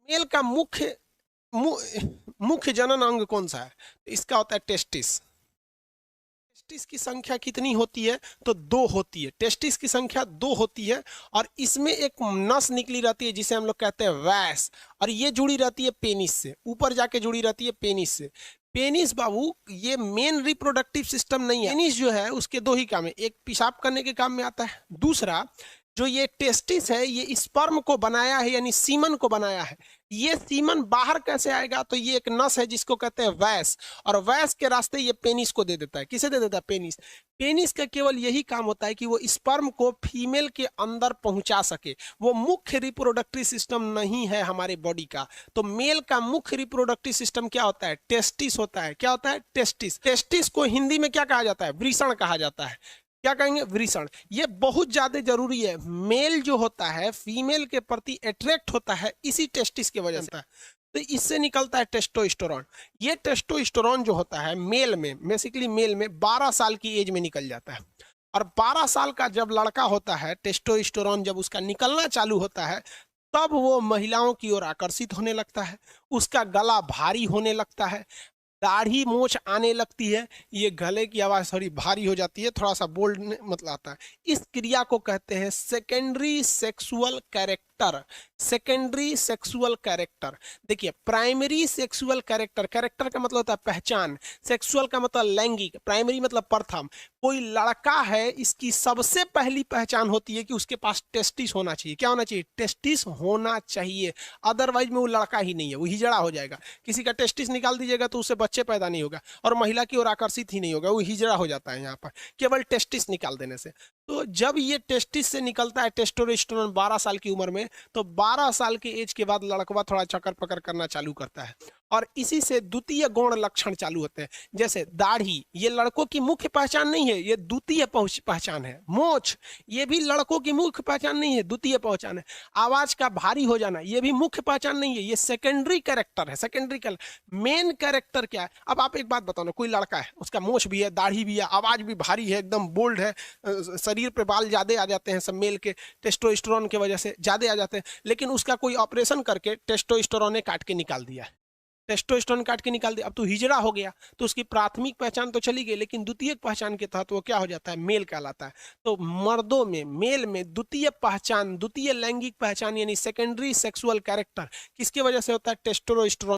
Mail का मुख्य जनन अंग कौन सा है? इसका होता है टेस्टिस। टेस्टिस की संख्या कितनी होती है? तो 2 होती है। टेस्टिस की संख्या 2 होती है और इसमें एक नस निकली रहती है जिसे हम लोग कहते हैं वैस, और ये जुड़ी रहती है पेनिस से, ऊपर जाके जुड़ी रहती है पेनिस से। पेनिस बाबू ये मेन रिप्रोडक्टिव सिस्टम नहीं है। पेनिस जो है उसके 2 ही काम है, एक पेशाब करने के काम में आता है, दूसरा जो ये टेस्टिस है ये स्पर्म को बनाया है, यानी सीमन को बनाया है। ये सीमन बाहर कैसे आएगा? तो ये एक नस है जिसको कहते हैं वैस, और वैस के रास्ते ये पेनिस को दे देता है। किसे दे देता है? पेनिस। पेनिस का केवल यही काम होता है कि वो स्पर्म को फीमेल के अंदर पहुंचा सके। वो मुख्य रिप्रोडक्टिव सिस्टम नहीं है हमारे बॉडी का। तो मेल का मुख्य रिप्रोडक्टिव सिस्टम क्या होता है? टेस्टिस होता है। क्या होता है? टेस्टिस। टेस्टिस को हिंदी में क्या कहा जाता है? वृषण कहा जाता है। क्या कहेंगे? वृषण। ये बहुत ज्यादा जरूरी है। मेल जो होता है फीमेल के प्रति अट्रैक्ट होता है इसी टेस्टिस की वजह से। तो इससे निकलता है टेस्टोस्टेरोन। ये टेस्टोस्टेरोन जो होता है मेल में, बेसिकली मेल में 12 साल की एज में निकल जाता है। और 12 साल का जब लड़का होता है, टेस्टोस्टेरोन जब उसका निकलना चालू होता है, तब वो महिलाओं की ओर आकर्षित होने लगता है। उसका गला भारी होने लगता है, दाढ़ी मूछ आने लगती है, ये गले की आवाज थोड़ी भारी हो जाती है, थोड़ा सा बोल्ड मतलब आता है। इस क्रिया को कहते हैं secondary sexual character. Secondary sexual character. देखिए, प्राइमरी सेक्सुअल कैरेक्टर, कैरेक्टर का मतलब होता है पहचान, सेक्सुअल का मतलब लैंगिक, प्राइमरी मतलब प्रथम। कोई लड़का है, इसकी सबसे पहली पहचान होती है कि उसके पास टेस्टिस होना चाहिए। क्या होना चाहिए? टेस्टिस होना चाहिए। अदरवाइज में वो लड़का ही नहीं है, वो हिजड़ा हो जाएगा। किसी का टेस्टिस निकाल दीजिएगा तो उससे बच्चे पैदा नहीं होगा, और महिला की ओर आकर्षित ही नहीं होगा, वो हिजड़ा हो जाता है यहाँ पर केवल टेस्टिस निकाल देने से। तो जब ये टेस्टिस से निकलता है टेस्टोस्टेरोन 12 साल की उम्र में, तो 12 साल के एज के बाद लड़कवा थोड़ा चक्कर पकड़ करना चालू करता है, और इसी से द्वितीय गौण लक्षण चालू होते हैं। जैसे दाढ़ी, ये लड़कों की मुख्य पहचान नहीं है, ये द्वितीय पहचान है। मोछ, ये भी लड़कों की मुख्य पहचान नहीं है, द्वितीय पहचान है। आवाज का भारी हो जाना, ये भी मुख्य पहचान नहीं है, ये सेकेंडरी कैरेक्टर है। Secondary character. मेन कैरेक्टर क्या है? अब आप एक बात बताओ ना, कोई लड़का है, उसका मोछ भी है, दाढ़ी भी है, आवाज भी भारी है, एकदम बोल्ड है, शरीर पे बाल ज्यादा आ जाते हैं, सब मेल के टेस्टोस्टेरोन की वजह से ज्यादा आ जाते हैं, लेकिन उसका कोई ऑपरेशन करके टेस्टोस्टेरोन ने काट के निकाल दिया है, टेस्टोस्टेरोन काट के निकाल दिया, अब तो हिजड़ा हो गया। तो उसकी प्राथमिक पहचान तो चली गई, लेकिन द्वितीय पहचान के तहत वो क्या हो जाता है? मेल कहलाता है। तो मर्दों में, मेल में द्वितीय पहचान, द्वितीय लैंगिक पहचान यानी सेकेंडरी सेक्सुअल कैरेक्टर किसकी वजह से होता है? टेस्टोस्टेरोन